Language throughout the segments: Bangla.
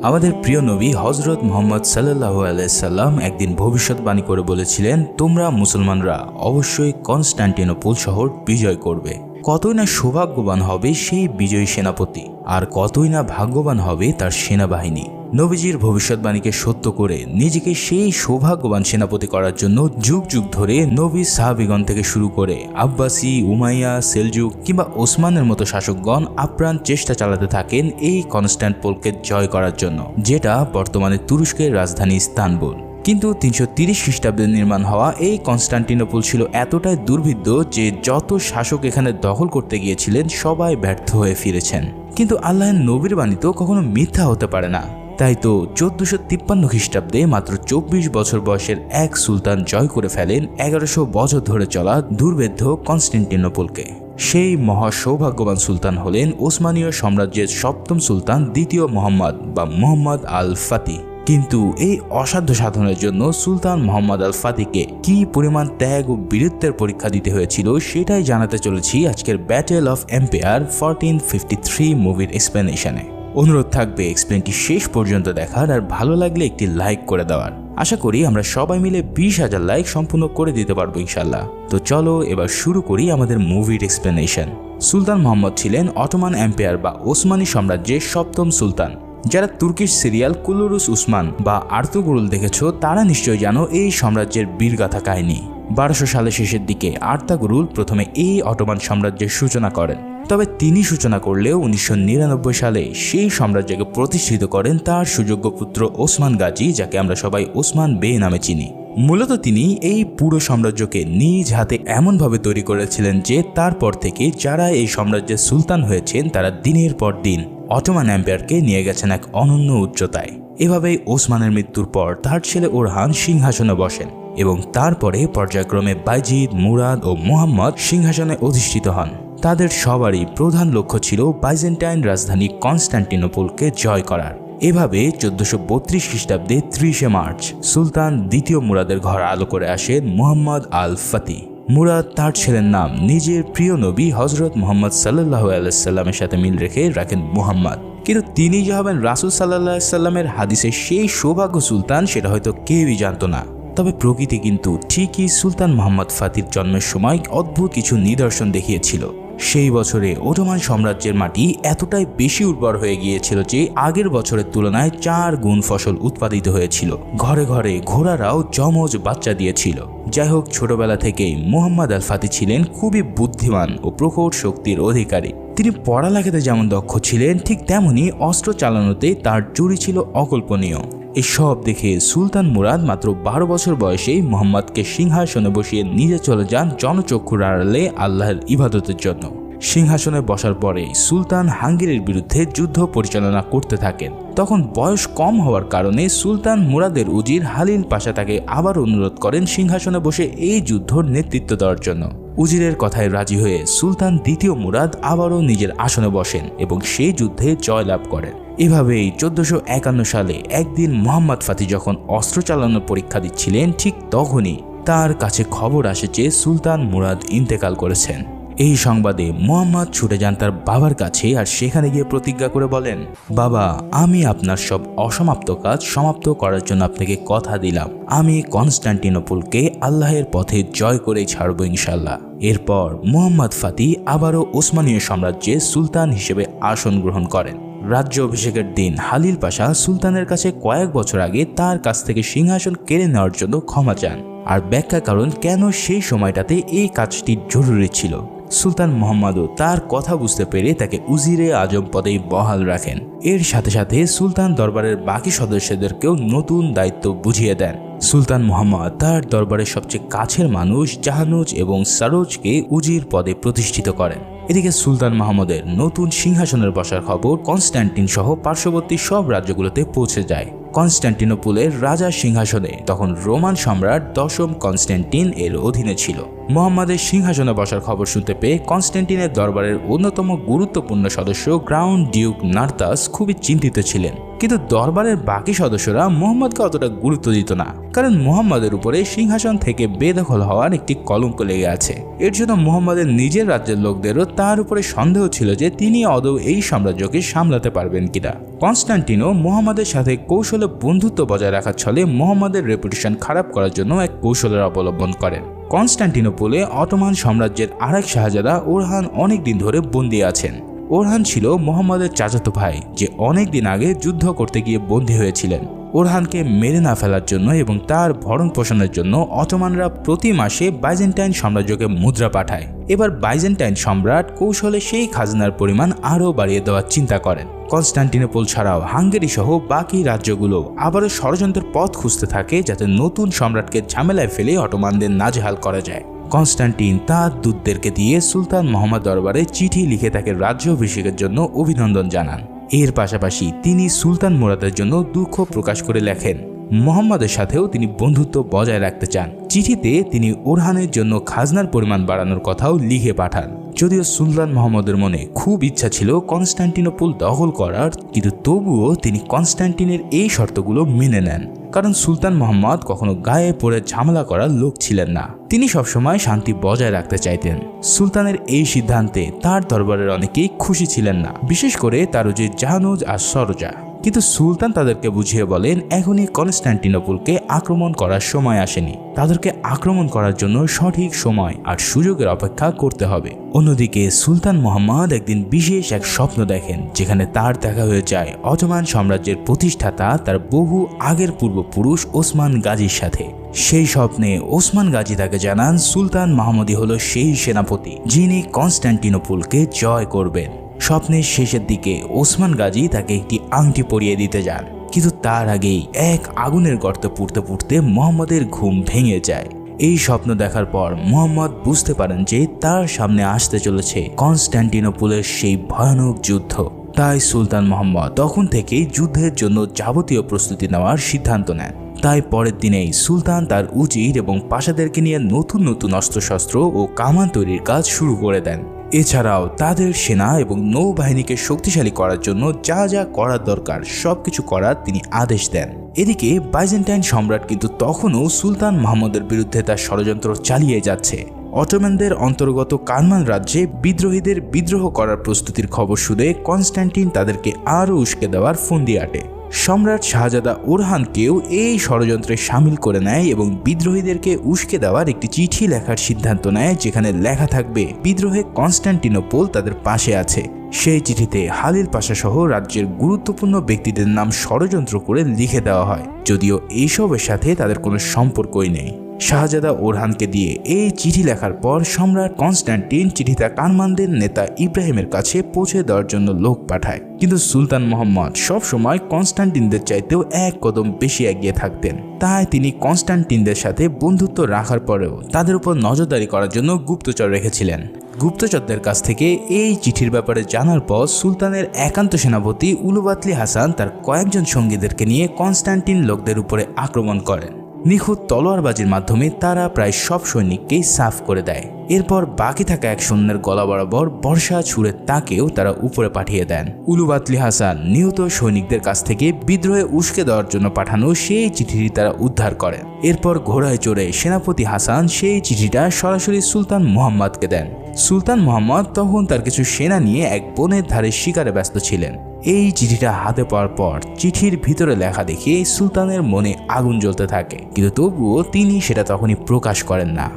আমাদের প্রিয় নবী হযরত মুহাম্মদ সাল্লাল্লাহু আলাইহি সাল্লাম একদিন ভবিষ্যৎবাণী করে বলেছিলেন, তোমরা মুসলমানরা অবশ্যই কনস্টান্টিনোপল শহর বিজয় করবে। কতই না সৌভাগ্যবান হবে সেই বিজয়ী সেনাপতি, আর কতই না ভাগ্যবান হবে তার সেনাবাহিনী। নবীজির ভবিষ্যৎবাণীকে সত্য করে নিজেকে সেই সৌভাগ্যবান সেনাপতি করার জন্য যুগ যুগ ধরে নবী সাহাবীগণ থেকে শুরু করে আব্বাসি, উমাইয়া, সেলজুক কিংবা ওসমানের মতো শাসকগণ আপ্রাণ চেষ্টা চালাতে থাকেন এই কনস্টান্টিনোপলকে জয় করার জন্য, যেটা বর্তমানে তুরস্কের রাজধানী ইস্তানবুল। কিন্তু 330 খ্রিস্টাব্দে নির্মাণ হওয়া এই কনস্টান্টিনোপল ছিল এতটাই দুর্ভিদ্য যে যত শাসক এখানে দখল করতে গিয়েছিলেন সবাই ব্যর্থ হয়ে ফিরেছেন। কিন্তু আল্লাহর নবীর বাণী তো কখনো মিথ্যা হতে পারে না। তাই তো 1453 খ্রিস্টাব্দে মাত্র 24 বছর বয়সের এক সুলতান জয় করে ফেলেন 1100 বছর ধরে চলা দুর্ভেদ্য কনস্টান্টিনোপলকে। সেই মহা সৌভাগ্যবান সুলতান হলেন ওসমানীয় সাম্রাজ্যের সপ্তম সুলতান দ্বিতীয় মোহাম্মদ বা মোহাম্মদ আল ফাতিহ। কিন্তু এই অসাধ্য সাধনের জন্য সুলতান মোহাম্মদ আল ফাতিহকে কি পরিমাণ ত্যাগ ও বীরত্বের পরীক্ষা দিতে হয়েছিল সেটাই জানাতে চলেছি আজকের ব্যাটেল অফ এম্পায়ার 1453 মুভির এক্সপ্লেনেশনে। অনুরোধ থাকবে এক্সপ্লেনটি শেষ পর্যন্ত দেখার, আর ভালো লাগলে একটি লাইক করে দেওয়ার। আশা করি আমরা সবাই মিলে 20,000 লাইক সম্পূর্ণ করে দিতে পারবো ইনশাল্লাহ। তো চলো এবার শুরু করি আমাদের মুভির এক্সপ্লেনেশন। সুলতান মোহাম্মদ ছিলেন অটোমান এম্পায়ার বা ওসমানী সাম্রাজ্যের সপ্তম সুলতান। যারা তুর্কিশ সিরিয়াল কুলুরুস উসমান বা আর্তুগরুল দেখেছো তারা নিশ্চয়ই জানো এই সাম্রাজ্যের বীরগাথা কাহিনী। 1200 সালের শেষের দিকে আর্তাগুরুল প্রথমে এই অটোমান সাম্রাজ্যের সূচনা করেন। তবে তিনি সূচনা করলেও 1999 সালে সেই সাম্রাজ্যকে প্রতিষ্ঠিত করেন তার সুযোগ্য পুত্র ওসমান গাজী, যাকে আমরা সবাই ওসমান বে নামে চিনি। মূলত তিনি এই পুরো সাম্রাজ্যকে নিজ হাতে এমনভাবে তৈরি করেছিলেন যে তারপর থেকে যারা এই সাম্রাজ্যের সুলতান হয়েছেন তারা দিনের পর দিন অটোমান এম্পায়ারকে নিয়ে গেছেন এক অনন্য উচ্চতায়। এভাবেই ওসমানের মৃত্যুর পর তার ছেলে ওরহান সিংহাসনে বসেন এবং তারপরে পর্যায়ক্রমে বাইজিদ, মুরাদ ও মোহাম্মদ সিংহাসনে অধিষ্ঠিত হন। তাদের সবারই প্রধান লক্ষ্য ছিল বাইজেন্টাইন রাজধানী কনস্টান্টিনোপলকে জয় করার। এভাবে 1432 খ্রিস্টাব্দে 30 মার্চ সুলতান দ্বিতীয় মুরাদের ঘর আলো করে আসেন মোহাম্মদ আল ফাতিহ। মুরাদ তার ছেলের নাম নিজের প্রিয় নবী হযরত মুহাম্মদ সাল্লাল্লাহু আলাইহি সাল্লামের সাথে মিল রেখে রাখেন মুহাম্মদ। কিন্তু তিনি যে হবেন রাসূল সাল্লাল্লাহু আলাইহি সাল্লামের হাদিসের সেই সৌভাগ্য সুলতান সেটা হয়তো কেউই জানতো না। তবে প্রকৃতি কিন্তু ঠিকই সুলতান মোহাম্মদ ফাতির জন্মের সময় অদ্ভুত কিছু নিদর্শন দেখিয়েছিল। সেই বছরে অটোমান সাম্রাজ্যের মাটি এতটাই বেশি উর্বর হয়ে গিয়েছিল যে আগের বছরের তুলনায় 4 গুণ ফসল উৎপাদিত হয়েছিল। ঘরে ঘরে ঘোড়ারাও যমজ বাচ্চা দিয়েছিল। যাই হোক, ছোটবেলা থেকেই মোহাম্মদ আল ফাতিহ ছিলেন খুবই বুদ্ধিমান ও প্রখর শক্তির অধিকারী। তিনি পড়ালেখাতে যেমন দক্ষ ছিলেন ঠিক তেমনি অস্ত্র চালানোতে তার জুড়ি ছিল অকল্পনীয়। এসব দেখে সুলতান মুরাদ মাত্র 12 বছর বয়সেই মোহাম্মদকে সিংহাসনে বসিয়ে নিজে চলে যান জনচক্ষুর আড়ালে আল্লাহর ইবাদতের জন্য। সিংহাসনে বসার পরে সুলতান হাঙ্গেরির বিরুদ্ধে যুদ্ধ পরিচালনা করতে থাকেন। তখন বয়স কম হওয়ার কারণে সুলতান মুরাদের উজির হালিল পাশা তাকে আবার অনুরোধ করেন সিংহাসনে বসে এই যুদ্ধর নেতৃত্ব দেওয়ার জন্য। উজিরের কথায় রাজি হয়ে সুলতান দ্বিতীয় মুরাদ আবারও নিজের আসনে বসেন এবং সেই যুদ্ধে জয়লাভ করেন। এভাবেই 1451 সালে একদিন মোহাম্মদ ফাতিহ যখন অস্ত্র চালানোর পরীক্ষা দিচ্ছিলেন ঠিক তখনই তার কাছে খবর আসে যে সুলতান মুরাদ ইন্তেকাল করেছেন। এই সংবাদে মোহাম্মদ ছুটে যান তার বাবার কাছে আর সেখানে গিয়ে প্রতিজ্ঞা করে বলেন, বাবা, আমি আপনার সব অসমাপ্ত কাজ সমাপ্ত করার জন্য আপনাকে কথা দিলাম। আমি কনস্টান্টিনোপলকে আল্লাহের পথে জয় করেই ছাড়ব ইনশাল্লাহ। এরপর মোহাম্মদ ফাতিহ আবারও ওসমানীয় সাম্রাজ্যে সুলতান হিসেবে আসন গ্রহণ করেন। রাজ্য অভিষেকের দিন হালিল পাশা সুলতানের কাছে কয়েক বছর আগে তার কাছ থেকে সিংহাসন কেড়ে নেওয়ার জন্য ক্ষমা চান, আর ব্যাখ্যা কারণ কেন সেই সময়টাতে এই কাজটি জরুরি ছিল। সুলতান মোহাম্মদও তার কথা বুঝতে পেরে তাকে উজিরে আজম পদেই বহাল রাখেন। এর সাথে সাথে সুলতান দরবারের বাকি সদস্যদেরকেও নতুন দায়িত্ব বুঝিয়ে দেন। সুলতান মোহাম্মদ তার দরবারের সবচেয়ে কাছের মানুষ জাহানুজ এবং সারোজকে উজির পদে প্রতিষ্ঠিত করেন। এদিকে সুলতান মাহমুদের নতুন সিংহাসনের বসার খবর কনস্টান্টিন সহ পার্শ্ববর্তী সব রাজ্যগুলোতে পৌঁছে যায়। কনস্টান্টিনোপলের রাজার সিংহাসনে তখন রোমান সম্রাট 10ম কনস্টান্টিন এর অধীনে ছিল। মোহাম্মদের সিংহাসনে বসার খবর শুনতে পেয়ে কনস্টান্টিনের দরবারের অন্যতম গুরুত্বপূর্ণ সদস্য গ্রাউন্ড ডিউক নার্তাস খুবই চিন্তিত ছিলেন। কিন্তু দরবারের বাকি সদস্যরা মুহাম্মদকে অতটা গুরুত্ব দিত না, কারণ মুহাম্মদের উপরে সিংহাসন থেকে বেদখল হওয়ার একটি কলঙ্ক লেগে আছে। এর জন্য মুহাম্মদের নিজের রাজ্যের লোকদেরও তার উপরে সন্দেহ ছিল যে তিনি আদৌ এই সাম্রাজ্যকে সামলাতে পারবেন কিনা। কনস্টান্টিনো মুহাম্মদের সাথে কৌশলে বন্ধুত্ব বজায় রাখার ছলে মুহাম্মদের রেপুটেশন খারাপ করার জন্য এক কৌশলের অবলম্বন করেন। কনস্টান্টিনোপলে অটোমান সাম্রাজ্যের আরেক শাহজাদা ওরহান অনেকদিন ধরে বন্দী আছেন। ওরহান ছিল মুহাম্মদের চাচাতো ভাই, যে অনেকদিন আগে যুদ্ধ করতে গিয়ে বন্দী হয়েছিলেন। ওরহানকে মেরে না ফেলার জন্য এবং তার ভরণ পোষণের জন্য অটোমানরা প্রতি মাসে বাইজেন্টাইন সাম্রাজ্যকে মুদ্রা পাঠায়। এবার বাইজেন্টাইন সম্রাট কৌশলে সেই খাজনার পরিমাণ আরও বাড়িয়ে দেওয়ার চিন্তা করেন। কনস্টান্টিনোপল ছাড়াও হাঙ্গেরি সহ বাকি রাজ্যগুলো আবারও ষড়যন্ত্রের পথ খুঁজতে থাকে, যাতে নতুন সম্রাটকে ঝামেলায় ফেলে অটোমানদের নাজেহাল করা যায়। কনস্টান্টিন তার দূতদেরকে দিয়ে সুলতান মুহাম্মদ দরবারে চিঠি লিখে তাকে রাজ্য অভিষেকের জন্য অভিনন্দন জানান। এর পাশাপাশি তিনি সুলতান মুরাদের জন্য দুঃখ প্রকাশ করে লেখেন মুহাম্মদের সাথেও তিনি বন্ধুত্ব বজায় রাখতে চান। চিঠিতে তিনি ওরহানের জন্য খাজনার পরিমাণ বাড়ানোর কথাও লিখে পাঠান। যদিও সুলতান মুহাম্মদের মনে খুব ইচ্ছা ছিল কনস্টান্টিনোপল দখল করার, কিন্তু তবুও তিনি কনস্টান্টিনের এই শর্তগুলো মেনে নেন, কারণ সুলতান মুহাম্মদ কখনো গায়ে পড়ে ঝামেলা করার লোক ছিলেন না। তিনি সবসময় শান্তি বজায় রাখতে চাইতেন। সুলতানের এই সিদ্ধান্তে তার দরবারের অনেকেই খুশি ছিলেন না, বিশেষ করে তারুজির জাহানুজ আর সরোজা। কিন্তু সুলতান তাদেরকে বুঝিয়ে বলেন এখনই কনস্টান্টিনোপলকে আক্রমণ করার সময় আসেনি, তাদেরকে আক্রমণ করার জন্য সঠিক সময় আর সুযোগের অপেক্ষা করতে হবে। অন্যদিকে সুলতান মুহাম্মদ একদিন বিশেষ এক স্বপ্ন দেখেন, যেখানে তার দেখা হয়ে যায় অটোমান সাম্রাজ্যের প্রতিষ্ঠাতা তার বহু আগের পূর্বপুরুষ ওসমান গাজীর সাথে। সেই স্বপ্নে ওসমান গাজী তাকে জানান সুলতান মাহমুদই হলো সেই সেনাপতি যিনি কনস্টান্টিনোপলকে জয় করবেন। স্বপ্নের শেষের দিকে ওসমান গাজী তাকে একটি আংটি পরিয়ে দিতে যান, কিন্তু তার আগেই এক আগুনের গর্তে পুড়তে পুড়তে মুহাম্মদের ঘুম ভেঙে যায়। এই স্বপ্ন দেখার পর মুহাম্মদ বুঝতে পারেন যে তার সামনে আসতে চলেছে কনস্টান্টিনোপলের সেই ভয়ানক যুদ্ধ। তাই সুলতান মুহাম্মদ তখন থেকেই যুদ্ধের জন্য যাবতীয় প্রস্তুতি নেওয়ার সিদ্ধান্ত নেন। তাই পরের দিনেই সুলতান তার উজির এবং পাশাদেরকে নিয়ে নতুন নতুন অস্ত্রশস্ত্র ও কামান তৈরির কাজ শুরু করে দেন। এছাড়াও তাদের সেনা এবং নৌবাহিনীকে শক্তিশালী করার জন্য যা যা করার দরকার সবকিছু করার তিনি আদেশ দেন। এদিকে বাইজেন্টাইন সম্রাট কিন্তু তখনও সুলতান মুহাম্মদের বিরুদ্ধে তার ষড়যন্ত্র চালিয়ে যাচ্ছে। অটোম্যানদের অন্তর্গত কারমান রাজ্যে বিদ্রোহীদের বিদ্রোহ করার প্রস্তুতির খবর শুনে কনস্টান্টিন তাদেরকে আরও উস্কে দেওয়ার ফন্দি আটে। সম্রাট শাহজাদা ওরহানকেও এই ষড়যন্ত্রে সামিল করে নেয় এবং বিদ্রোহীদেরকে উস্কে দেওয়ার একটি চিঠি লেখার সিদ্ধান্ত নেয়, যেখানে লেখা থাকবে বিদ্রোহে কনস্টান্টিনোপল তাদের পাশে আছে। সেই চিঠিতে হালিল পাশা সহ রাজ্যের গুরুত্বপূর্ণ ব্যক্তিদের নাম ষড়যন্ত্র করে লিখে দেওয়া হয়, যদিও এইসবের সাথে তাদের কোনো সম্পর্কই নেই। শাহজাদা ওরহানকে দিয়ে এই চিঠি লেখার পর সম্রাট কনস্টান্টিন চিঠিটা কারমানদের নেতা ইব্রাহিমের কাছে পৌঁছে দেওয়ার জন্য লোক পাঠায়। কিন্তু সুলতান মুহাম্মদ সবসময় কনস্টান্টিনদের চাইতেও এক কদম বেশি এগিয়ে থাকতেন। তাই তিনি কনস্টান্টিনদের সাথে বন্ধুত্ব রাখার পরেও তাদের উপর নজরদারি করার জন্য গুপ্তচর রেখেছিলেন। গুপ্তচরদের কাছ থেকে এই চিঠির ব্যাপারে জানার পর সুলতানের একান্ত সেনাপতি উলুবাতলি হাসান তার কয়েকজন সঙ্গীদেরকে নিয়ে কনস্টান্টিন লোকদের উপরে আক্রমণ করেন। নিখুঁত তলোয়ারবাজির মাধ্যমে তারা প্রায় সব সৈনিককেই সাফ করে দেয়। এরপর বাকি থাকা এক সৈন্যের গলা বরাবর বর্ষা ছুঁড়ে তাকেও তারা উপরে পাঠিয়ে দেন। উলুবাতলি হাসান নিহত সৈনিকদের কাছ থেকে বিদ্রোহে উস্কে দেওয়ার জন্য পাঠানো সেই চিঠিটি তারা উদ্ধার করেন। এরপর ঘোড়ায় চড়ে সেনাপতি হাসান সেই চিঠিটা সরাসরি সুলতান মুহাম্মদকে দেন। সুলতান মুহাম্মদ তখন তার কিছু সেনা নিয়ে এক বনের ধারে শিকারে ব্যস্ত ছিলেন। এই চিঠিটা হাতে পাওয়ার পর চিঠির ভিতরে লেখা দেখে সুলতানের মনে আগুন জ্বলতে থাকে, কিন্তু তবুও তিনি সেটা তখনই প্রকাশ করেন না।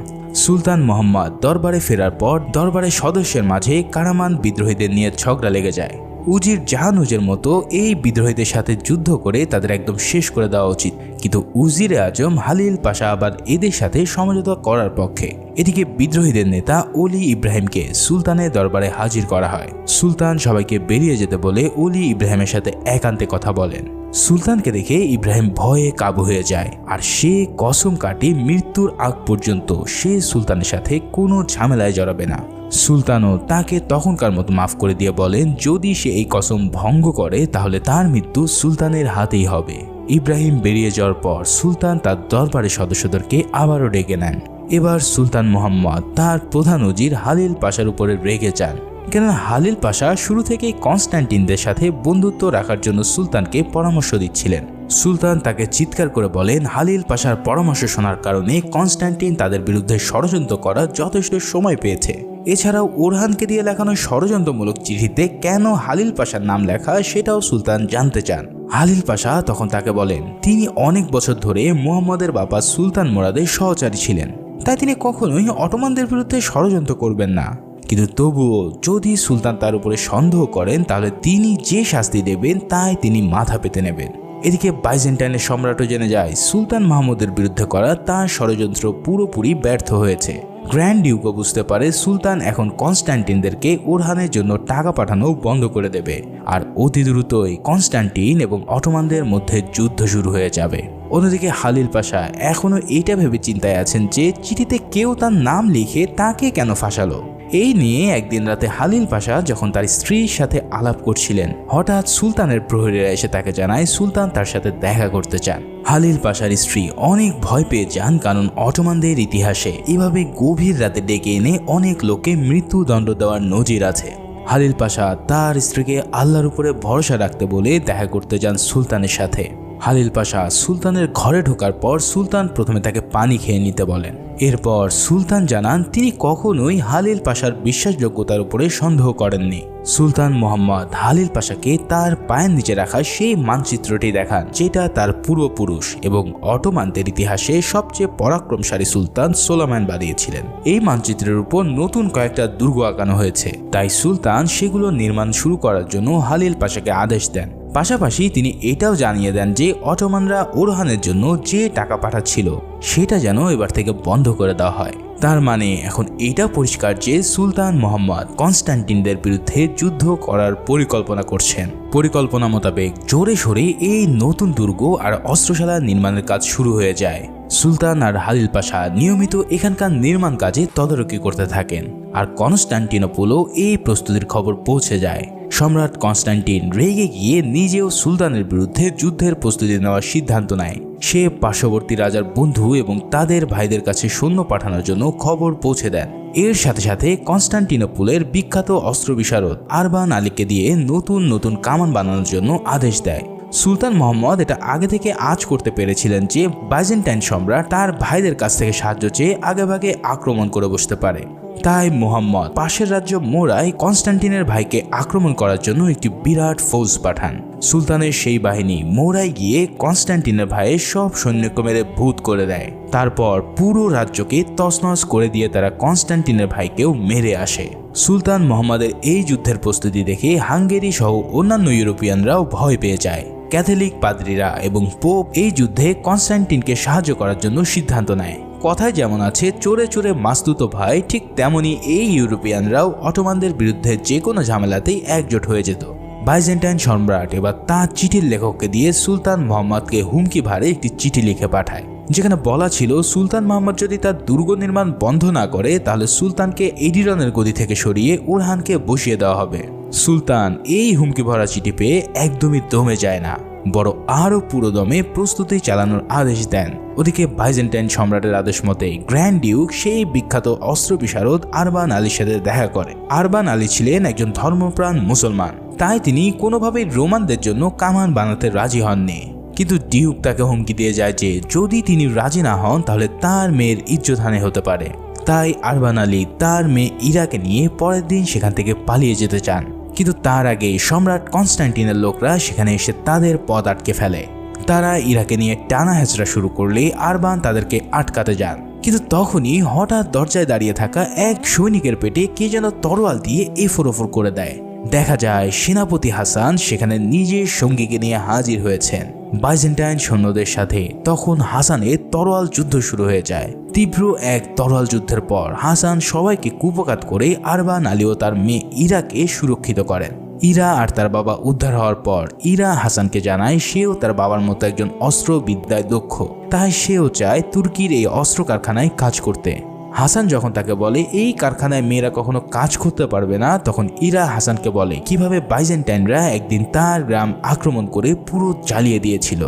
সুলতান মুহাম্মদ দরবারে ফেরার পর দরবারের সদস্যের মাঝে কারামান বিদ্রোহীদের নিয়ে ঝগড়া লেগে যায়। উজির জাহানুজের মতো এই বিদ্রোহীদের সাথে যুদ্ধ করে তাদের একদম শেষ করে দেওয়া উচিত, কিন্তু উজিরে আজম হালিল পাশা আবার এদের সাথে সমঝোতা করার পক্ষে। এদিকে বিদ্রোহীদের নেতা অলি ইব্রাহিমকে সুলতানের দরবারে হাজির করা হয়। সুলতান সবাইকে বেরিয়ে যেতে বলে অলি ইব্রাহিমের সাথে একান্তে কথা বলেন। সুলতানকে দেখে ইব্রাহিম ভয়ে কাবু হয়ে যায়, আর সে কসম কাটে মৃত্যুর আগ পর্যন্ত সে সুলতানের সাথে কোনো ঝামেলায় জড়াবে না। সুলতানও তাকে তখনকার মতো মাফ করে দিয়ে বলেন যদি সে এই কসম ভঙ্গ করে তাহলে তার মৃত্যু সুলতানের হাতেই হবে। ইব্রাহিম বেরিয়ে যাওয়ার পর সুলতান তার দরবারের সদস্যদেরকে আবারও ডেকে নেন। এবার সুলতান মুহাম্মদ তার প্রধান উজির হালিল পাশার উপরে রেগে যান। কেন হালিল পাশা শুরু থেকেই কনস্ট্যান্টিনদের সাথে বন্ধুত্ব রাখার জন্য সুলতানকে পরামর্শ দিচ্ছিলেন। সুলতান তাকে চিৎকার করে বলেন, হালিল পাশার পরামর্শ শোনার কারণে কনস্ট্যান্টিন তাদের বিরুদ্ধে ষড়যন্ত্র করার যথেষ্ট সময় পেয়েছে। এছাড়াও ওরহানকে দিয়ে লেখানো ষড়যন্ত্রমূলক চিঠিতে কেন হালিল পাশার নাম লেখা সেটাও সুলতান জানতে চান। হালিল পাশা তখন তাকে বলেন তিনি অনেক বছর ধরে মুহাম্মদের বাবা সুলতান মুরাদের সহচারী ছিলেন, তাই তিনি কখনোই অটোমানদের বিরুদ্ধে ষড়যন্ত্র করবেন না। কিন্তু তবুও যদি সুলতান তার উপরে সন্দেহ করেন তাহলে তিনি যে শাস্তি দেবেন তাই তিনি মাথা পেতে নেবেন। এদিকে বাইজেন্টাইনের সম্রাটও জেনে যায় সুলতান মাহমুদের বিরুদ্ধে করা তার ষড়যন্ত্র পুরোপুরি ব্যর্থ হয়েছে। গ্র্যান্ড ডিউকও বুঝতে পারে সুলতান এখন কনস্ট্যান্টিনদেরকে ওরহানের জন্য টাকা পাঠানো বন্ধ করে দেবে, আর অতি দ্রুতই কনস্ট্যান্টিন এবং অটোমানদের মধ্যে যুদ্ধ শুরু হয়ে যাবে। অন্যদিকে হালিল পাশা এখনও এইটা ভেবে চিন্তায় আছেন যে চিঠিতে কেউ তার নাম লিখে তাকে কেন ফাঁসালো। এই নিয়ে একদিন রাতে হালিল পাশা যখন তার স্ত্রীর সাথে আলাপ করছিলেন, হঠাৎ সুলতানের প্রহরীরা এসে তাকে জানায় সুলতান তার সাথে দেখা করতে চান। হালিল পাশার স্ত্রী অনেক ভয় পেয়ে যান, কারণ অটোমানদের ইতিহাসে এভাবে গভীর রাতে ডেকে এনে অনেক লোককে মৃত্যুদণ্ড দেওয়ার নজির আছে। হালিল পাশা তার স্ত্রীকে আল্লাহর উপরে ভরসা রাখতে বলে দেখা করতে যান সুলতানের সাথে। হালিল পাশা সুলতানের ঘরে ঢোকার পর সুলতান প্রথমে তাকে পানি খেয়ে নিতে বলেন। এরপর সুলতান জানান তিনি কখনোই হালিল পাশার বিশ্বাসযোগ্যতার উপরে সন্দেহ করেননি। সুলতান মোহাম্মদ হালিল পাশাকে তার পায়ের নিচে রাখা সেই মানচিত্রটি দেখান যেটা তার পূর্বপুরুষ এবং অটোমানদের ইতিহাসে সবচেয়ে পরাক্রমশালী সুলতান সোলোমন বানিয়েছিলেন। এই মানচিত্রের উপর নতুন কয়েকটা দুর্গ আঁকানো হয়েছে, তাই সুলতান সেগুলো নির্মাণ শুরু করার জন্য হালিল পাশাকে আদেশ দেন। পাশাপাশি তিনি এটাও জানিয়ে দেন যে অটোমানরা ওরহানের জন্য যে টাকা পাঠাচ্ছিল সেটা যেন এবার থেকে বন্ধ করে দেওয়া হয়। তার মানে এখন এটা পরিষ্কার যে সুলতান মোহাম্মদ কনস্ট্যান্টিনদের বিরুদ্ধে যুদ্ধ করার পরিকল্পনা করছেন। পরিকল্পনা মোতাবেক জোরে সোরে এই নতুন দুর্গ আর অস্ত্রশালা নির্মাণের কাজ শুরু হয়ে যায়। সুলতান আর হালিল পাশা নিয়মিত এখানকার নির্মাণ কাজে তদারকি করতে থাকেন, আর কনস্ট্যান্টিনোপলও এই প্রস্তুতির খবর পৌঁছে যায়। সম্রাট কনস্ট্যান্টিন রেগে গিয়ে নিজেও সুলতানের বিরুদ্ধে যুদ্ধের প্রস্তুতি নেওয়ার সিদ্ধান্ত নেয়। সে পার্শ্ববর্তী রাজার বন্ধু এবং তাদের ভাইদের কাছে সৈন্য পাঠানোর জন্য খবর পৌঁছে দেন। এর সাথে সাথে কনস্ট্যান্টিনোপলের বিখ্যাত অস্ত্র বিশারদ আরবান আলীকে দিয়ে নতুন নতুন কামান বানানোর জন্য আদেশ দেয়। সুলতান মোহাম্মদ এটা আগে থেকে আঁচ করতে পেরেছিলেন যে বাইজেন্টাইন সম্রাট তার ভাইদের কাছ থেকে সাহায্য চেয়ে আগেভাগে আক্রমণ করে বসতে পারে। তাই মোহাম্মদ পাশের রাজ্য মোরায় কনস্ট্যান্টিনের ভাইকে আক্রমণ করার জন্য একটি বিরাট ফৌজ পাঠান। সুলতানের সেই বাহিনী মোরায় গিয়ে কনস্ট্যান্টিনের ভাইয়ের সব সৈন্যকে মেরে ভূত করে দেয়। তারপর পুরো রাজ্যকে তছনছ করে দিয়ে তারা কনস্ট্যান্টিনের ভাইকেও মেরে আসে। সুলতান মোহাম্মদের এই যুদ্ধের প্রস্তুতি দেখে হাঙ্গেরি সহ অন্যান্য ইউরোপিয়ানরাও ভয় পেয়ে যায়। ক্যাথলিক পাদ্রীরা এবং পোপ এই যুদ্ধে কনস্ট্যান্টিনকে সাহায্য করার জন্য সিদ্ধান্ত নেয়। কথায় যেমন আছে চোরে চোরে মাসতুত ভাই, ঠিক তেমনি এই ইউরোপিয়ানরাও অটোমানদের বিরুদ্ধে যে কোনো ঝামেলাতেই একজোট হয়ে যেত। বাইজেন্টাইন সম্রাট এবার তাঁর চিঠির লেখককে দিয়ে সুলতান মোহাম্মদকে হুমকি ভারে একটি চিঠি লিখে পাঠায়, যেখানে বলা ছিল সুলতান মোহাম্মদ যদি তার দুর্গ নির্মাণ বন্ধ না করে তাহলে সুলতানকে এডিরনের গদি থেকে সরিয়ে ওরহানকে বসিয়ে দেওয়া হবে। সুলতান এই হুমকি ভরা চিঠি পেয়ে একদমই দমে যায় না, বড় আরও পুরো দমে প্রস্তুতি চালানোর আদেশ দেন। ওদিকে বাইজেন্টাইন সম্রাটের আদেশ মতে গ্র্যান্ড ডিউক সেই বিখ্যাত অস্ত্র বিশারদ আরবান আলীর সাথে দেখা করে। আরবান আলী ছিলেন একজন ধর্মপ্রাণ মুসলমান, তাই তিনি কোনোভাবেই রোমানদের জন্য কামান বানাতে রাজি হননি। কিন্তু ডিউক তাকে হুমকি দিয়ে যায় যে যদি তিনি রাজি না হন তাহলে তার মেয়ের ইজ্জতহানি হতে পারে। তাই আরবান আলী তার মেয়ে ইরাকে নিয়ে পরের দিন সেখান থেকে পালিয়ে যেতে চান, কিন্তু তার আগে সম্রাট কনস্ট্যান্টিনের লোকরা সেখানে এসে তাদের পথ আটকে ফেলে। তারা ইরাকে নিয়ে টানা হেঁচড়া শুরু করলে আরবান তাদেরকে আটকাতে যান, কিন্তু তখনই হঠাৎ দরজায় দাঁড়িয়ে থাকা এক সৈনিকের পেটে কে যেন তরোয়াল দিয়ে এফোর করে দেয়। দেখা যায় সেনাপতি হাসান সেখানে নিজের সঙ্গীকে নিয়ে হাজির হয়েছেন। বাইজেন্টাইন সৈন্যদের সাথে তখন হাসানের তরোয়াল যুদ্ধ শুরু হয়ে যায়। তীব্র এক তরোয়াল যুদ্ধের পর হাসান সবাইকে কুপঘাত করে আরবান আলী ও তার মেয়ে ইরাকে সুরক্ষিত করেন। ইরা আর তার বাবা উদ্ধার হওয়ার পর ইরা হাসানকে জানায় সেও তার বাবার মতো একজন অস্ত্রবিদ্যায় দক্ষ, তাই সেও চায় তুর্কির এই অস্ত্র কারখানায় কাজ করতে। হাসান যখন তাকে বলে এই কারখানায় মেয়েরা কখনো কাজ করতে পারবে না, তখন ইরা হাসানকে বলে কিভাবে বাইজেন্টাইনরা একদিন তার গ্রাম আক্রমণ করে পুরো জ্বালিয়ে দিয়েছিল।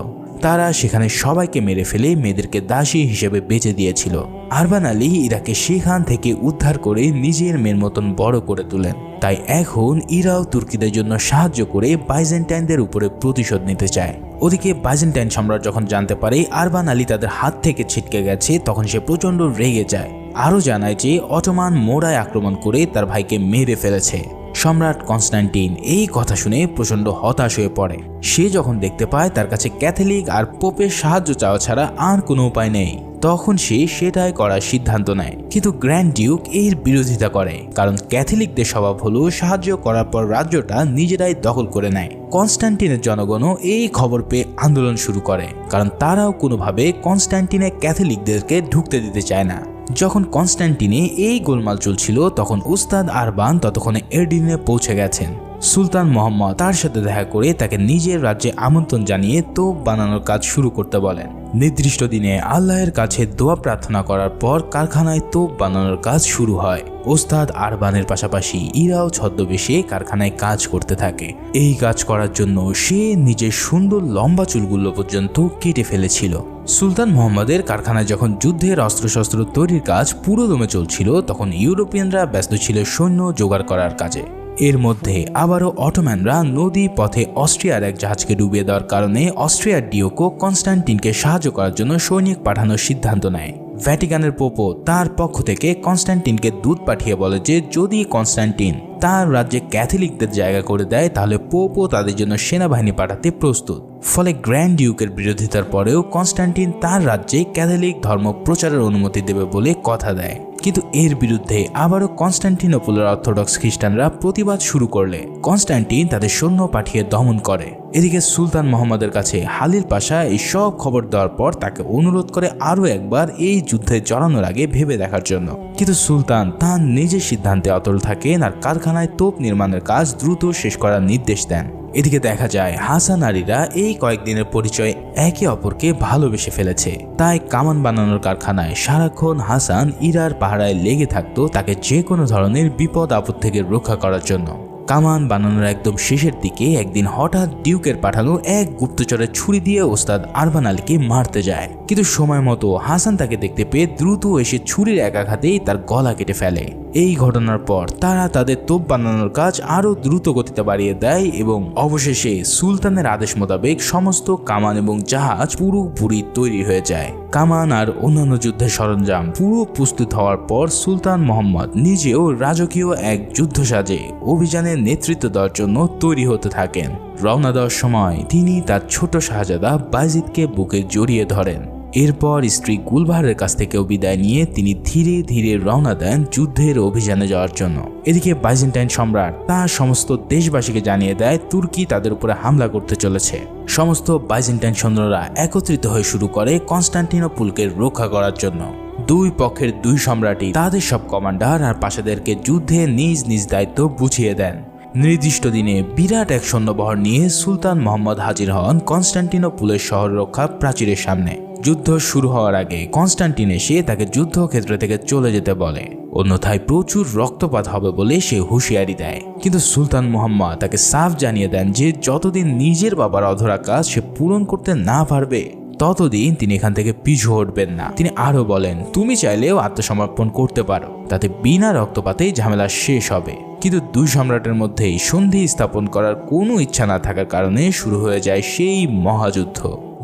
তারা সেখানে সবাইকে মেরে ফেলে মেয়েদেরকে দাসী হিসেবে বেচে দিয়েছিল। আরবান আলী ইরাকে সেখান থেকে উদ্ধার করে নিজের মেয়ের মতন বড় করে তোলেন। তাই এখন ইরাও তুর্কিদের জন্য সাহায্য করে বাইজেন্টাইনদের উপরে প্রতিশোধ নিতে চায়। ওদিকে বাইজেন্টাইন সম্রাট যখন জানতে পারে আরবান আলী তাদের হাত থেকে ছিটকে গেছে, তখন সে প্রচন্ড রেগে যায়। আরও জানায় যে অটোমান মোড়ায় আক্রমণ করে তার ভাইকে মেরে ফেলেছে। সম্রাট কনস্টান্টিন এই কথা শুনে প্রচন্ড হতাশ হয়ে পড়ে। সে যখন দেখতে পায় তার কাছে ক্যাথলিক আর পোপের সাহায্য চাওয়া ছাড়া আর কোনো উপায় নেই, তখন সে সেটাই করার সিদ্ধান্ত নেয়। কিন্তু গ্র্যান্ড ডিউক এর বিরোধিতা করে, কারণ ক্যাথলিকদের স্বভাব হলো সাহায্য করার পর রাজ্যটা নিজেরাই দখল করে নেয়। কনস্টান্টিনের জনগণও এই খবর পেয়ে আন্দোলন শুরু করে, কারণ তারাও কোনোভাবে কনস্টান্টিনে ক্যাথলিকদেরকে ঢুকতে দিতে চায় না। যখন কনস্টান্টিনে এই গোলমাল চলছিল তখন উস্তাদ আরবান ততক্ষণে এডিনে পৌঁছে গেছেন। সুলতান মোহাম্মদ তার সাথে দেখা করে তাকে নিজের রাজ্যে আমন্ত্রণ জানিয়ে তোপ বানানোর কাজ শুরু করতে বলেন। নির্দিষ্ট দিনে আল্লাহর কাছে দোয়া প্রার্থনা করার পর কারখানায় তোপ বানানোর কাজ শুরু হয়। ওস্তাদ আরবানের পাশাপাশি ইরাও ছদ্মবেশে কারখানায় কাজ করতে থাকে। এই কাজ করার জন্য সে নিজের সুন্দর লম্বা চুলগুলো পর্যন্ত কেটে ফেলেছিল। সুলতান মোহাম্মদের কারখানায় যখন যুদ্ধের অস্ত্রশস্ত্র তৈরির কাজ পুরো দমে চলছিল, তখন ইউরোপিয়ানরা ব্যস্ত ছিল সৈন্য জোগাড় করার কাজে। এর মধ্যে আবারও অটোম্যানরা নদী পথে অস্ট্রিয়ার এক জাহাজকে ডুবিয়ে দেওয়ার কারণে অস্ট্রিয়ার ডিওকো কনস্টান্টিনকে সাহায্য করার জন্য সৈনিক পাঠানোর সিদ্ধান্ত নেয়। ভ্যাটিকানের পোপো তার পক্ষ থেকে কনস্টান্টিনকে দূত পাঠিয়ে বলে যে যদি কনস্টান্টিন তার রাজ্যে ক্যাথলিকদের জায়গা করে দেয় তাহলে পোপো তাদের জন্য সেনাবাহিনী পাঠাতে প্রস্তুত। ফলে গ্র্যান্ড ডিউকের বিরোধিতার পরেও কনস্টান্টিন তার রাজ্যে ক্যাথলিক ধর্ম প্রচারের অনুমতি দেবে বলে কথা দেয়। কিন্তু এর বিরুদ্ধে আবারও কনস্টান্টিনোপলের অর্থোডক্স খ্রিস্টানরা প্রতিবাদ শুরু করলে কনস্টান্টিন তাদের সৈন্য পাঠিয়ে দমন করে। এদিকে সুলতান মোহাম্মদের কাছে হালিল পাশা এই সব খবর দেওয়ার পর তাকে অনুরোধ করে আরও একবার এই যুদ্ধে জড়ানোর আগে ভেবে দেখার জন্য। কিন্তু সুলতান তার নিজের সিদ্ধান্তে অটল থাকেন আর কারখানায় তোপ নির্মাণের কাজ দ্রুত শেষ করার নির্দেশ দেন। এদিকে দেখা যায় হাসান আলীরা এই কয়েকদিনের পরিচয়ে একে অপরকে ভালোবেসে ফেলেছে। তাই কামান বানানোর কারখানায় সারাক্ষণ হাসান ইরার পাহারায় লেগে থাকতো তাকে যে কোনো ধরনের বিপদ আপদ থেকে রক্ষা করার জন্য। কামান বানানোর একদম শেষের দিকে একদিন হঠাৎ ডিউকের পাঠানো এক গুপ্তচরের ছুরি দিয়ে ওস্তাদ আরবান আলীকে মারতে যায়। কিন্তু সময় মতো হাসান তাকে দেখতে পেয়ে দ্রুত এসে ছুরির এক আঘাতেই তার গলা কেটে ফেলে। এই ঘটনার পর তারা তাদের তোপ বানানোর কাজ আরও দ্রুত গতিতে বাড়িয়ে দেয় এবং অবশেষে সুলতানের আদেশ মোতাবেক সমস্ত কামান এবং জাহাজ পুরোপুরি তৈরি হয়ে যায়। কামান আর অন্যান্য যুদ্ধের সরঞ্জাম পুরো প্রস্তুত হওয়ার পর সুলতান মোহাম্মদ নিজেও রাজকীয় এক যুদ্ধ সাজে অভিযানের নেতৃত্ব দেওয়ার জন্য তৈরি হতে থাকেন। রওনা দেওয়ার সময় তিনি তার ছোট শাহজাদা বাজিদকে বুকে জড়িয়ে ধরেন। এরপর স্ত্রী গুলবাহারের কাছ থেকেও বিদায় নিয়ে তিনি ধীরে ধীরে রওনা দেন যুদ্ধের অভিযানে যাওয়ার জন্য। এদিকে বাইজেন্টাইন সম্রাট তার সমস্ত দেশবাসীকে জানিয়ে দেয় তুর্কি তাদের উপরে হামলা করতে চলেছে। সমস্ত বাইজেন্টাইন সৈন্যরা একত্রিত হয়ে শুরু করে কনস্টান্টিনোপলকে রক্ষা করার জন্য। দুই পক্ষের দুই সম্রাটই তাদের সব কমান্ডার আর পাশাদেরকে যুদ্ধে নিজ নিজ দায়িত্ব বুঝিয়ে দেন। নির্দিষ্ট দিনে বিরাট এক সৈন্যবহর নিয়ে সুলতান মোহাম্মদ হাজির হন কনস্টান্টিনোপলের শহর রক্ষা প্রাচীরের সামনে। যুদ্ধ শুরু হওয়ার আগে কনস্টান্টিন এসে তাকে যুদ্ধক্ষেত্র থেকে চলে যেতে বলে, অন্যথায় প্রচুর রক্তপাত হবে বলে সে হুঁশিয়ারি দেয়। কিন্তু সুলতান মোহাম্মদ তাকে সাফ জানিয়ে দেন যে যতদিন নিজের বাবার অধরা কাজ সে পূরণ করতে না পারবে ততদিন তিনি এখান থেকে পিছু হটবেন না। তিনি আরো বলেন, তুমি চাইলেও আত্মসমর্পণ করতে পারো, তাতে বিনা রক্তপাতেই ঝামেলা শেষ হবে। কিন্তু দুই সম্রাটের মধ্যেই সন্ধি স্থাপন করার কোনো ইচ্ছা না থাকার কারণে শুরু হয়ে যায় সেই মহাযুদ্ধ।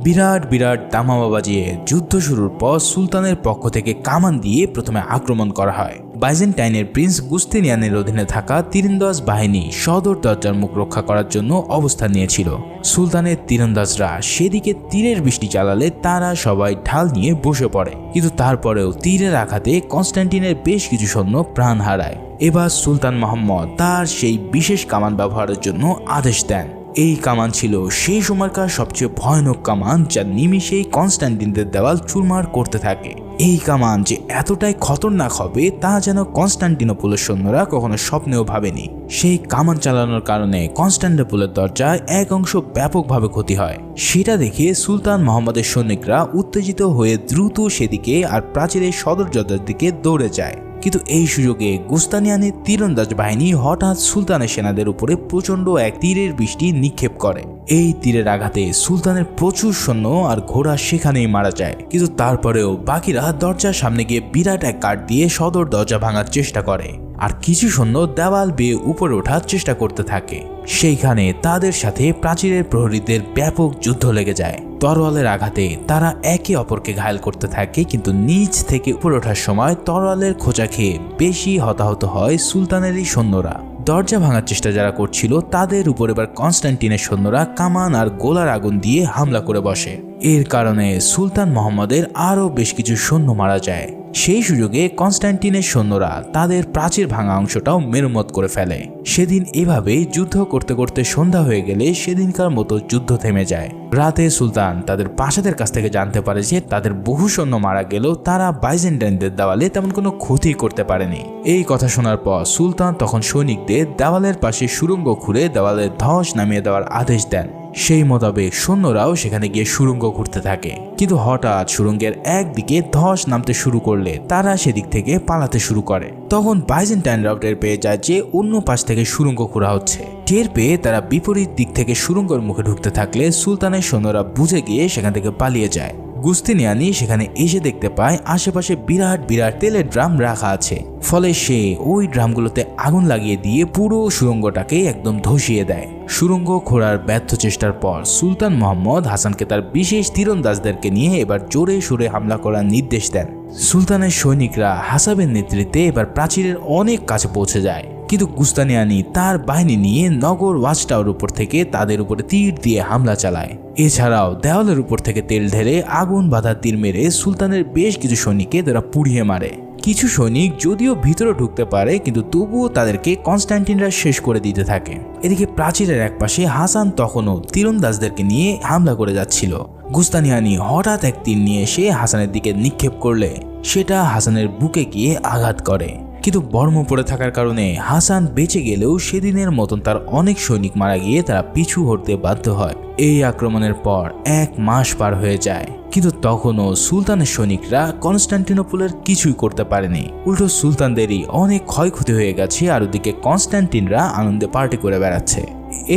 বিরাট বিরাট দামামা বাজিয়ে যুদ্ধ শুরুর পর সুলতানের পক্ষ থেকে কামান দিয়ে প্রথমে আক্রমণ করা হয়। বাইজেন্টাইনের প্রিন্স গুস্তিনিয়ানের অধীনে থাকা তীরন্দাজ বাহিনী সদর দরজার মুখ রক্ষা করার জন্য অবস্থান নিয়েছিল। সুলতানের তীরন্দাজরা সেদিকে তীরের বৃষ্টি চালালে তারা সবাই ঢাল নিয়ে বসে পড়ে, কিন্তু তারপরেও তীরের আঘাতে কনস্টান্টিনের বেশ কিছু সৈন্য প্রাণ হারায়। এবার সুলতান মোহাম্মদ তার সেই বিশেষ কামান ব্যবহারের জন্য আদেশ দেন। এই কামান ছিল সেই সময়কার সবচেয়ে ভয়ানক কামান, যা নিমিষেই কনস্টান্টিনদের দেওয়াল চুরমার করতে থাকে। এই কামান যে এতটাই খতরনাক হবে তা যেন কনস্টান্টিনোপলের সৈন্যরা কখনো স্বপ্নেও ভাবেনি। সেই কামান চালানোর কারণে কনস্টান্টিনোপলের দরজায় এক অংশ ব্যাপকভাবে ক্ষতি হয়। সেটা দেখে সুলতান মোহাম্মদের সৈনিকরা উত্তেজিত হয়ে দ্রুত সেদিকে আর প্রাচীরের সদর দরজার দিকে দৌড়ে যায়। কিন্তু এই সুযোগে গুস্তানিয়ানের তীরন্দাজ বাহিনী হঠাৎ সুলতানের সেনাদের উপরে প্রচন্ড এক তীরের বৃষ্টি নিক্ষেপ করে। এই তীরের আঘাতে সুলতানের প্রচুর সৈন্য আর ঘোড়া সেখানেই মারা যায়। কিন্তু তারপরেও বাকিরা দরজার সামনে গিয়ে বিরাট এক কাঠ দিয়ে সদর দরজা ভাঙার চেষ্টা করে, আর কিছু সৈন্য দেওয়াল বেয়ে উপরে ওঠার চেষ্টা করতে থাকে। সেইখানে তাদের সাথে প্রাচীরের প্রহরীদের ব্যাপক যুদ্ধ লেগে যায়। তরোয়ালের আঘাতে তারা একে অপরকে ঘায়েল করতে থাকে, কিন্তু নিচ থেকে উপরে ওঠার সময় তরোয়ালের খোঁচা খেয়ে বেশি হতাহত হয় সুলতানেরই সৈন্যরা। দরজা ভাঙার চেষ্টা যারা করছিল তাদের উপর এবার কনস্ট্যান্টিনের সৈন্যরা কামান আর গোলার আগুন দিয়ে হামলা করে বসে। এর কারণে সুলতান মোহাম্মদের আরও বেশ কিছু সৈন্য মারা যায়। সেই সুযোগে কনস্ট্যান্টিনের সৈন্যরা তাদের প্রাচীর ভাঙা অংশটাও মেরামত করে ফেলে। সেদিন এভাবেই যুদ্ধ করতে করতে সন্ধ্যা হয়ে গেলে সেদিনকার মতো যুদ্ধ থেমে যায়। রাতে সুলতান তাদের প্রাসাদের কাছ থেকে জানতে পারে যে তাদের বহু সৈন্য মারা গেলেও তারা বাইজেন্টাইনদের দেওয়ালে তেমন কোনো ক্ষতি করতে পারেনি। এই কথা শোনার পর সুলতান তখন সৈনিকদের দেওয়ালের পাশে সুড়ঙ্গ খুঁড়ে দেওয়ালের ধস নামিয়ে দেওয়ার আদেশ দেন। সেই মোতাবেক সৈন্যরাও সেখানে গিয়ে সুড়ঙ্গ ঘুরতে থাকে, কিন্তু হঠাৎ সুড়ঙ্গের একদিকে ধস নামতে শুরু করলে তারা সেদিক থেকে পালাতে শুরু করে। তখন বাইজেন্টাইনরাও টের পেয়ে যায় যে অন্য পাশ থেকে সুড়ঙ্গ খোঁড়া হচ্ছে। টের পেয়ে তারা বিপরীত দিক থেকে সুড়ঙ্গের মুখে ঢুকতে থাকলে সুলতানের সৈন্যরা বুঝে গিয়ে সেখান থেকে পালিয়ে যায়। গুস্তানিয়ানি সেখানে এসে দেখতে পায় আশেপাশে বিরাট বিরাট তেলের ড্রাম রাখা আছে। ফলে সে ওই ড্রামগুলোতে আগুন লাগিয়ে দিয়ে পুরো সুড়ঙ্গটাকে একদম ধসিয়ে দেয়। সুড়ঙ্গ খোঁড়ার ব্যর্থ চেষ্টার পর সুলতান মোহাম্মদ হাসানকে তার বিশেষ তীরন্দাজদেরকে নিয়ে এবার জোরে সোরে হামলা করার নির্দেশ দেন। সুলতানের সৈনিকরা হাসাবের নেতৃত্বে এবার প্রাচীরের অনেক কাছে পৌঁছে যায়, কিন্তু গুস্তানিয়ানি তার বাহিনী নিয়ে নগর ওয়াচ টাওয়ার উপর থেকে তাদের উপরে তীর দিয়ে হামলা চালায়। এছাড়াও দেওয়ালের উপর থেকে তেল ঢেলে আগুন বাঁধা তীর মেরে সুলতানের বেশ কিছু সৈনিককে তারা পুড়িয়ে মারে। কিছু সৈনিক যদিও ভিতরে ঢুকতে পারে, কিন্তু তবুও তাদেরকে কনস্ট্যান্টিনরা শেষ করে দিতে থাকে। এদিকে প্রাচীরের একপাশে হাসান তখনও তীরন্দাজদেরকে নিয়ে হামলা করে যাচ্ছিল। গুস্তানিয়ানি হঠাৎ এক তীর নিয়ে এসে হাসানের দিকে নিক্ষেপ করলে সেটা হাসানের বুকে গিয়ে আঘাত করে, কিন্তু বর্ম পড়ে থাকার কারণে হাসান বেঁচে গেলেও সেদিনের মতন তার অনেক সৈনিক মারা গিয়ে তারা পিছু হটতে বাধ্য হয়। এই আক্রমণের পর 1 মাস পার হয়ে যায়, কিন্তু তখনও সুলতানের সৈনিকরা কনস্ট্যান্টিনোপলের কিছুই করতে পারেনি। উল্টো সুলতানদেরই অনেক ক্ষয়ক্ষতি হয়ে গেছে, আর ওদিকে কনস্ট্যান্টিনরা আনন্দে পার্টি করে বেড়াচ্ছে।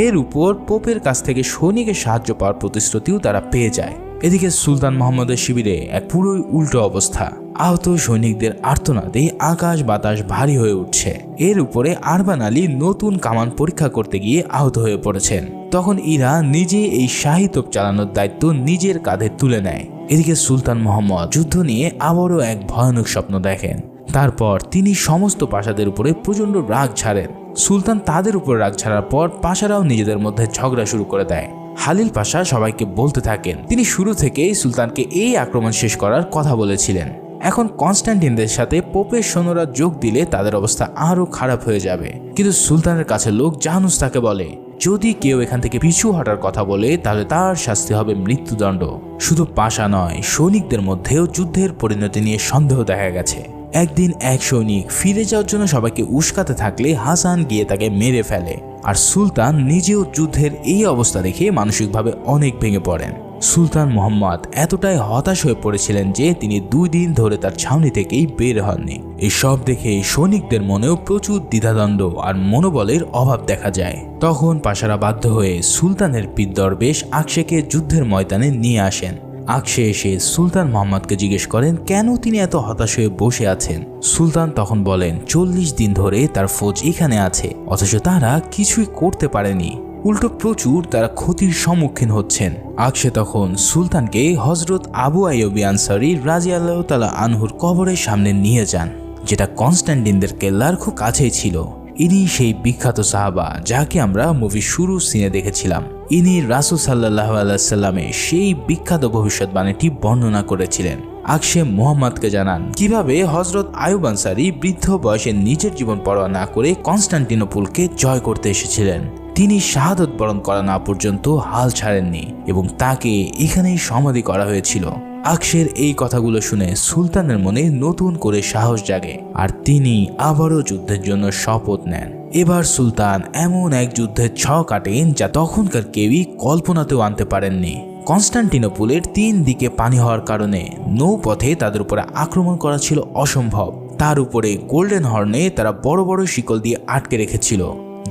এর উপর পোপের কাছ থেকে সৈনিকের সাহায্য পাওয়ার প্রতিশ্রুতিও তারা পেয়ে যায়। এদিকে সুলতান মোহাম্মদের শিবিরে এক পুরোই উল্টো অবস্থা। আহত সৈনিকদের আর্তনাদে আকাশ বাতাস ভারী হয়ে উঠছে। এর উপরে আরবান আলী নতুন কামান পরীক্ষা করতে গিয়ে আহত হয়ে পড়েছেন। তখন ইরা নিজে এই শাহী তোপ চালানোর দায়িত্ব নিজের কাঁধে তুলে নেয়। এদিকে সুলতান মোহাম্মদ যুদ্ধ নিয়ে আবারও এক ভয়ানক স্বপ্ন দেখেন। তারপর তিনি সমস্ত পাশাদের উপরে প্রচন্ড রাগ ছাড়েন। সুলতান তাদের উপর রাগ ছাড়ার পর পাশারাও নিজেদের মধ্যে ঝগড়া শুরু করে দেয়। হালিল পাশা সবাইকে বলতে থাকেন তিনি শুরু থেকেই সুলতানকে এই আক্রমণ শেষ করার কথা বলেছিলেন। এখন কনস্ট্যান্টিনদের সাথে পোপের সৈন্যরা যোগ দিলে তাদের অবস্থা আরো খারাপ হয়ে যাবে। কিন্তু সুলতানের কাছে লোক জানুস তাকে বলে যদি কেউ এখান থেকে পিছু হটার কথা বলে তাহলে তার শাস্তি হবে মৃত্যুদণ্ড। শুধু পাশা নয়, সৈনিকদের মধ্যেও যুদ্ধের পরিণতি নিয়ে সন্দেহ দেখা গেছে। একদিন এক সৈনিক ফিরে যাওয়ার জন্য সবাইকে উস্কাতে থাকলে হাসান গিয়ে তাকে মেরে ফেলে, আর সুলতান নিজেও যুদ্ধের এই অবস্থা দেখে মানসিকভাবে অনেক ভেঙে পড়েন। সুলতান মোহাম্মদ এতটাই হতাশ হয়ে পড়েছিলেন যে তিনি 2 দিন ধরে তার ছাউনি থেকেই বের হননি। এসব দেখে সৈনিকদের মনেও প্রচুর দ্বিধাদ্বন্দ্ব আর মনোবলের অভাব দেখা যায়। তখন পাশারা বাধ্য হয়ে সুলতানের পীর দরবেশ আকশেকে যুদ্ধের ময়দানে নিয়ে আসেন। আকশে এসে সুলতান মোহাম্মদকে জিজ্ঞেস করেন কেন তিনি এত হতাশ হয়ে বসে আছেন। সুলতান তখন বলেন 40 দিন ধরে তার ফৌজ এখানে আছে, অথচ তারা কিছুই করতে পারেনি, উল্টো প্রচুর তারা ক্ষতির সম্মুখীন হচ্ছেন। আকশে তখন সুলতানকে হযরত আবু আইয়ুব আনসারী রাদিয়াল্লাহু তাআলা আনহুর কবরের সামনে নিয়ে যান, যেটা কনস্ট্যান্টিনদের কেল্লার খুব কাছেই ছিল। ইনি সেই বিখ্যাত সাহাবা যাকে আমরা মুভি শুরু সিনে দেখেছিলাম। ইনি রাসূল সাল্লাল্লাহু আলাইহি ওয়াসাল্লামের সেই বিখ্যাত ভবিষ্যৎবাণীটি বর্ণনা করেছিলেন। আকশে মুহাম্মদকে জানান কিভাবে হযরত আইয়ুব আনসারী বৃদ্ধ বয়সে নিজের জীবন পরোয়া না করে কনস্ট্যান্টিনোপলকে জয় করতে এসেছিলেন। তিনি শাহাদত বরণ করা না পর্যন্ত হাল ছাড়েননি এবং তাকে এখানেই সমাধি করা হয়েছিল। আকশের এই কথাগুলো শুনে সুলতানের মনে নতুন করে সাহস জাগে, আর তিনি আবারও যুদ্ধের জন্য শপথ নেন। এবার সুলতান এমন এক যুদ্ধের ছক কাটেন যা তখনকার কেউই কল্পনাতেও আনতে পারেননি। কনস্ট্যান্টিনোপলের 3 দিকে পানি হওয়ার কারণে নৌপথে তাদের উপরে আক্রমণ করা ছিল অসম্ভব। তার উপরে গোল্ডেন হর্নে তারা বড় বড় শিকল দিয়ে আটকে রেখেছিল,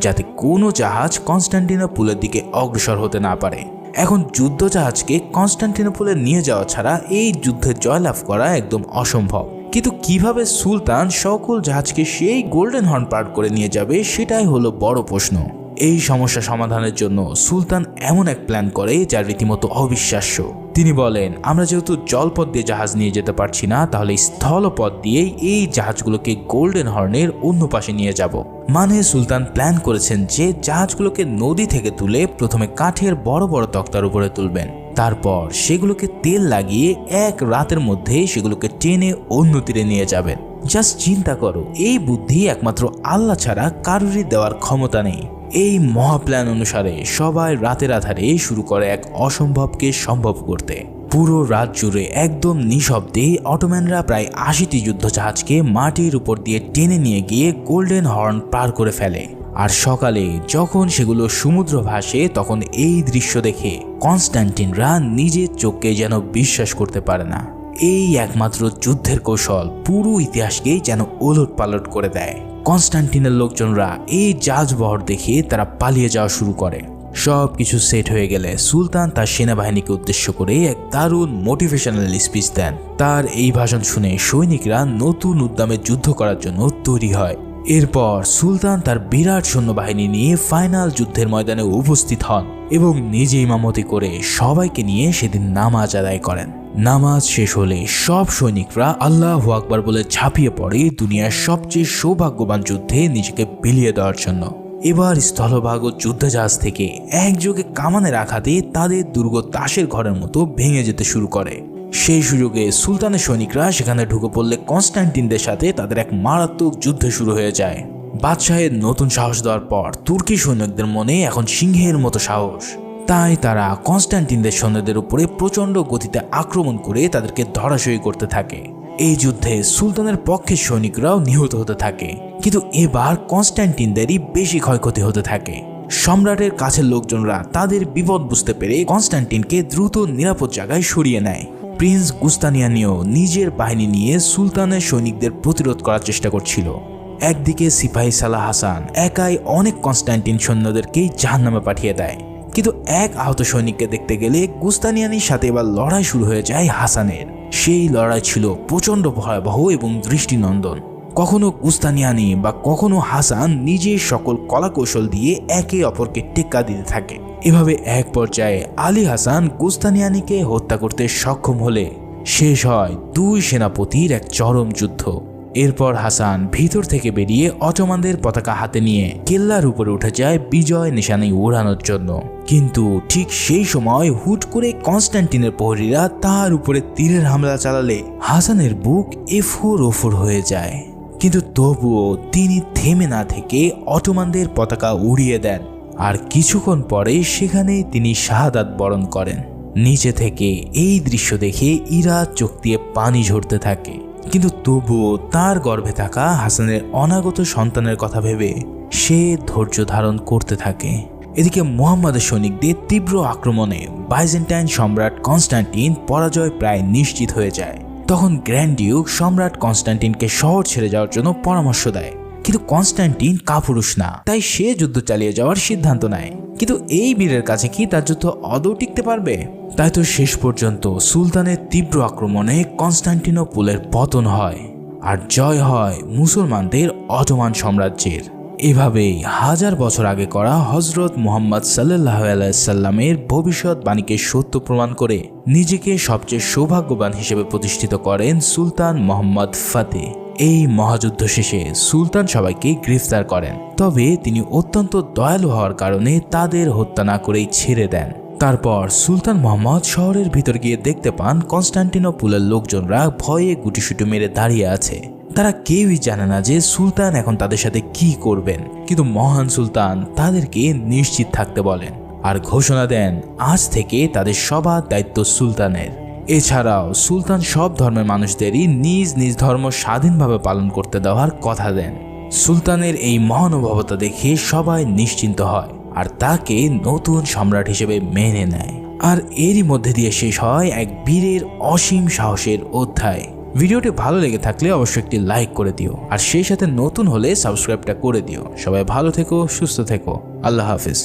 যাতে কোনো জাহাজ কনস্টান্টিনোপলের দিকে অগ্রসর হতে না পারে। এখন যুদ্ধ জাহাজকে কনস্টান্টিনোপলে নিয়ে যাওয়া ছাড়া এই যুদ্ধে জয়লাভ করা একদম অসম্ভব। কিন্তু কিভাবে সুলতান সকল জাহাজকে সেই গোল্ডেন হর্ন পার করে নিয়ে যাবে, সেটাই হলো বড় প্রশ্ন। এই সমস্যা সমাধানের জন্য সুলতান এমন এক প্ল্যান করে যা রীতিমতো অবিশ্বাস্য। তিনি বলেন, আমরা যেহেতু জলপথ দিয়ে জাহাজ নিয়ে যেতে পারছি না, তাহলে স্থলপথ দিয়েই এই জাহাজগুলোকে গোল্ডেন হর্নের অন্য পাশে নিয়ে যাব। মানে সুলতান প্ল্যান করেছেন যে জাহাজগুলোকে নদী থেকে তুলে প্রথমে কাঠের বড় বড় তক্তার উপরে তুলবেন, তারপর সেগুলোকে তেল লাগিয়ে এক রাতের মধ্যে সেগুলোকে টেনে অন্য তীরে নিয়ে যাবেন। জাস্ট চিন্তা করো, এই বুদ্ধি একমাত্র আল্লাহ ছাড়া কারোরই দেওয়ার ক্ষমতা নেই। এই মহাপ্ল্যান অনুসারে সবাই রাতের আধারে শুরু করে এক অসম্ভবকে সম্ভব করতে। পুরো রাত জুড়ে একদম নিঃশব্দে অটোম্যানরা প্রায় ৮০টি যুদ্ধ জাহাজকে মাটির উপর দিয়ে টেনে নিয়ে গিয়ে গোল্ডেন হর্ন পার করে ফেলে। আর সকালে যখন সেগুলো সমুদ্র ভাসে, তখন এই দৃশ্য দেখে কনস্ট্যান্টিনরা নিজের চোখকে যেন বিশ্বাস করতে পারে না। এই একমাত্র যুদ্ধের কৌশল পুরো ইতিহাসকেই যেন ওলট পালট করে দেয়। কনস্টান্টিনের লোকজনরা এই জাহাজবহর দেখে তারা পালিয়ে যাওয়া শুরু করে। সবকিছু সেট হয়ে গেলে সুলতান তার সেনাবাহিনীকে উদ্দেশ্য করে এক দারুণ মোটিভেশনাল স্পিচ দেন। তার এই ভাষণ শুনে সৈনিকরা নতুন উদ্যমে যুদ্ধ করার জন্য তৈরি হয়। এরপর সুলতান তার বিরাট সৈন্যবাহিনী নিয়ে ফাইনাল যুদ্ধের ময়দানে উপস্থিত হন এবং নিজে ইমামতি করে সবাইকে নিয়ে সেদিন নামাজ আদায় করেন। নামাজ শেষ হলে সব সৈনিকরা আল্লাহু আকবার বলে ঝাঁপিয়ে পড়ে দুনিয়ার সবচেয়ে সৌভাগ্যবান যুদ্ধে নিজেকে বিলিয়ে দেওয়ার জন্য। এবার স্থলভাগ ও যুদ্ধজাহাজ থেকে একযোগে কামানের আঘাতে তাদের দুর্গ তাসের ঘরের মতো ভেঙে যেতে শুরু করে। সেই সুযোগে সুলতানের সৈনিকরা সেখানে ঢুকে পড়লে কনস্ট্যান্টিনদের সাথে তাদের এক মারাত্মক যুদ্ধ শুরু হয়ে যায়। বাদশাহের নতুন সাহস দেওয়ার পর তুর্কি সৈনিকদের মনে এখন সিংহের মতো সাহস। তাই তারা কনস্ট্যান্টিনদের সৈন্যদের উপরে প্রচণ্ড গতিতে আক্রমণ করে তাদেরকে ধরাশয়ী করতে থাকে। এই যুদ্ধে সুলতানের পক্ষের সৈনিকরাও নিহত হতে থাকে, কিন্তু এবার কনস্ট্যান্টিনদেরই বেশি ক্ষয়ক্ষতি হতে থাকে। সম্রাটের কাছের লোকজনরা তাদের বিপদ বুঝতে পেরে কনস্ট্যান্টিনকে দ্রুত নিরাপদ জায়গায় সরিয়ে নেয়। প্রিন্স গুস্তানিয়ানিও নিজের বাহিনী নিয়ে সুলতানের সৈনিকদের প্রতিরোধ করার চেষ্টা করছিল। একদিকে সিপাহী সালাহ হাসান একাই অনেক কনস্ট্যান্টিন সৈন্যদেরকেই জাহান্নামে পাঠিয়ে দেয়, কিন্তু এক আহত সৈনিককে দেখতে গেলে গুস্তানিয়ানির সাথে এবার লড়াই শুরু হয়ে যায় হাসানের। সেই লড়াই ছিল প্রচণ্ড ভয়াবহ এবং দৃষ্টিনন্দন। কখনো গুস্তানিয়ানি বা কখনো হাসান নিজের সকল কলাকৌশল দিয়ে একে অপরকে টেক্কা দিতে থাকে। এভাবে এক পর্যায়ে আলী হাসান গুস্তানিয়ানিকে হত্যা করতে সক্ষম হলে শেষ হয় দুই সেনাপতির এক চরম যুদ্ধ। এরপর হাসান ভিতর থেকে বেরিয়ে অটোমানদের পতাকা হাতে নিয়ে কেল্লার উপরে উঠে যায় বিজয় নিশানি ওড়ানোর জন্য। কিন্তু ঠিক সেই সময় হুট করে কনস্ট্যান্টিনের প্রহরীরা তার উপরে তীরের হামলা চালালে হাসানের বুক এফোর ওফোর হয়ে যায়। কিন্তু তবুও তিনি থেমে না থেকে অটোমানদের পতাকা উড়িয়ে দেন, আর কিছুক্ষণ পরে সেখানে তিনি শাহাদাত বরণ করেন। নিচে থেকে এই দৃশ্য দেখে ইরা চোখ দিয়ে পানি ঝরতে থাকে, কিন্তু তবুও তার গর্ভে থাকা হাসানের অনাগত সন্তানের কথা ভেবে সে ধৈর্য ধারণ করতে থাকে। এদিকে মুহাম্মাদের সৈনিকদের তীব্র আক্রমণে বাইজেন্টাইন সম্রাট কনস্ট্যান্টিন পরাজয় প্রায় নিশ্চিত হয়ে যায়। তখন গ্র্যান্ড ডিউক সম্রাট কনস্ট্যান্টিনকে শহর ছেড়ে যাওয়ার জন্য পরামর্শ দেয়, কিন্তু কনস্ট্যান্টিন কাপুরুষ না, তাই সে যুদ্ধ চালিয়ে যাওয়ার সিদ্ধান্ত নেয়। কিন্তু এই বীরের কাছে কি তার যুদ্ধ আদৌ টিকতে পারবে? তাই তো শেষ পর্যন্ত সুলতানের তীব্র আক্রমণে কনস্ট্যান্টিনোপলের পতন হয়, আর জয় হয় মুসলমানদের অটোমান সাম্রাজ্যের। এভাবেই হাজার বছর আগে করা হযরত মুহাম্মদ সাল্লাল্লাহু আলাইহি সাল্লামের ভবিষ্যৎবাণীকে সত্য প্রমাণ করে নিজেকে সবচেয়ে সৌভাগ্যবান হিসেবে প্রতিষ্ঠিত করেন সুলতান মুহাম্মদ ফাতেহ। এই মহাযুদ্ধ শেষে সুলতান সবাইকে গ্রেফতার করেন, তবে তিনি অত্যন্ত দয়ালু হওয়ার কারণে তাদের হত্যা না করেই ছেড়ে দেন। তারপর সুলতান মুহাম্মদ শহরের ভিতর গিয়ে দেখতে পান কনস্ট্যান্টিনোপলের লোকজনরা ভয়ে গুটিসুটি মেরে দাঁড়িয়ে আছে। তারা কেউই জানে না যে সুলতান এখন তাদের সাথে কি করবেন, কিন্তু মহান সুলতান তাদেরকে নিশ্চিত থাকতে বলেন আর ঘোষণা দেন আজ থেকে তাদের সবার দায়িত্ব সুলতানের। এছাড়াও সুলতান সব ধর্মের মানুষদেরই নিজ নিজ ধর্ম স্বাধীনভাবে পালন করতে দেওয়ার কথা দেন। সুলতানের এই মহানুভবতা দেখে সবাই নিশ্চিন্ত হয় আর তাকে নতুন সম্রাট হিসেবে মেনে নেয়। আর এরই মধ্যে দিয়ে শেষ হয় এক বীরের অসীম সাহসের অধ্যায়। ভিডিওটি ভালো লেগে থাকলে অবশ্যই একটি লাইক করে দিও, আর সেই সাথে নতুন হলে সাবস্ক্রাইবটা করে দিও। সবাই ভালো থেকো, সুস্থ থেকো। আল্লাহ হাফিজ।